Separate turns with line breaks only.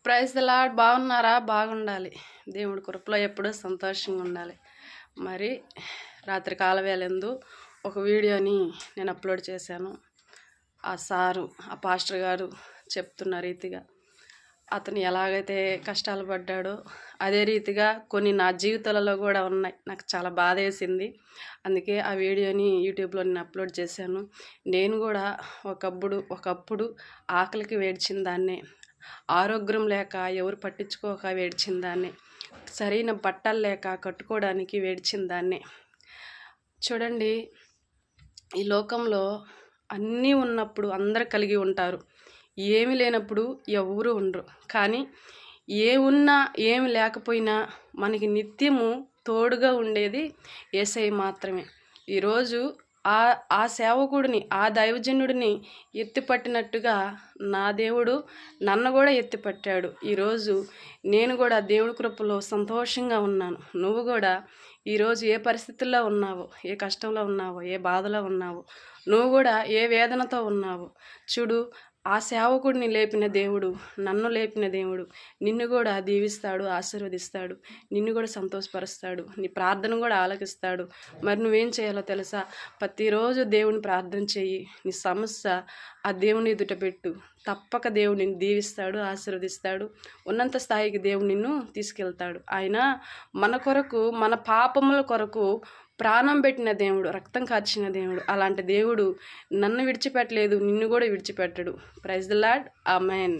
Praise the lord. బాగున్నారా? బాగుండాలి. దేవుడి కృపలో ఎప్పుడూ సంతోషంగా ఉండాలి. మరి రాత్రి కాలవేళందు ఒక వీడియోని నేను అప్లోడ్ చేశాను. ఆ పాస్టర్ గారు చెప్తున్న రీతిగా అతను ఎలాగైతే కష్టాలు పడ్డాడో అదే రీతిగా కొన్ని నా జీవితాలలో కూడా ఉన్నాయి. నాకు చాలా బాధ వేసింది. అందుకే ఆ వీడియోని యూట్యూబ్లో నేను అప్లోడ్ చేశాను. నేను కూడా ఒకప్పుడు ఆకలికి వేడ్చిన దాన్నే, ఆరోగ్యం లేక ఎవరు పట్టించుకోక వేడ్చిన దాన్నే, సరైన బట్టలు లేక కట్టుకోవడానికి వేడ్చిన దాన్నే. చూడండి, ఈ లోకంలో అన్నీ ఉన్నప్పుడు అందరు కలిగి ఉంటారు. ఏమి లేనప్పుడు ఎవరు ఉండరు. కానీ ఏమున్నా ఏమి లేకపోయినా మనకి నిత్యము తోడుగా ఉండేది యేసయ్య మాత్రమే. ఈరోజు ఆ సేవకుడిని, ఆ దైవజనుడిని ఎత్తిపట్టినట్టుగా నా దేవుడు నన్ను కూడా ఎత్తిపట్టాడు. ఈరోజు నేను కూడా దేవుడి కృపలో సంతోషంగా ఉన్నాను. నువ్వు కూడా ఈరోజు ఏ పరిస్థితుల్లో ఉన్నావో, ఏ కష్టంలో ఉన్నావో, ఏ బాధలో ఉన్నావో, నువ్వు కూడా ఏ వేదనతో ఉన్నావో చూడు, ఆ సేవకుడిని లేపిన దేవుడు, నన్ను లేపిన దేవుడు నిన్ను కూడా దీవిస్తాడు, ఆశీర్వదిస్తాడు, నిన్ను కూడా సంతోషపరుస్తాడు, నీ ప్రార్థన కూడా ఆలకిస్తాడు. మరి నువ్వేం చేయాలో తెలుసా? ప్రతిరోజు దేవుని ప్రార్థన చెయ్యి. నీ సమస్య ఆ దేవుని ఎదుట పెట్టు. తప్పక దేవుడు నిన్ను దీవిస్తాడు, ఆశీర్వదిస్తాడు. ఉన్నంత స్థాయికి దేవుడు నిన్ను తీసుకెళ్తాడు. ఆయన మన కొరకు, మన పాపముల కొరకు ప్రాణం పెట్టిన దేవుడు, రక్తం కార్చిన దేవుడు. అలాంటి దేవుడు నన్ను విడిచిపెట్టలేదు, నిన్ను కూడా విడిచిపెట్టడు. Praise the lord. ఆమేన్.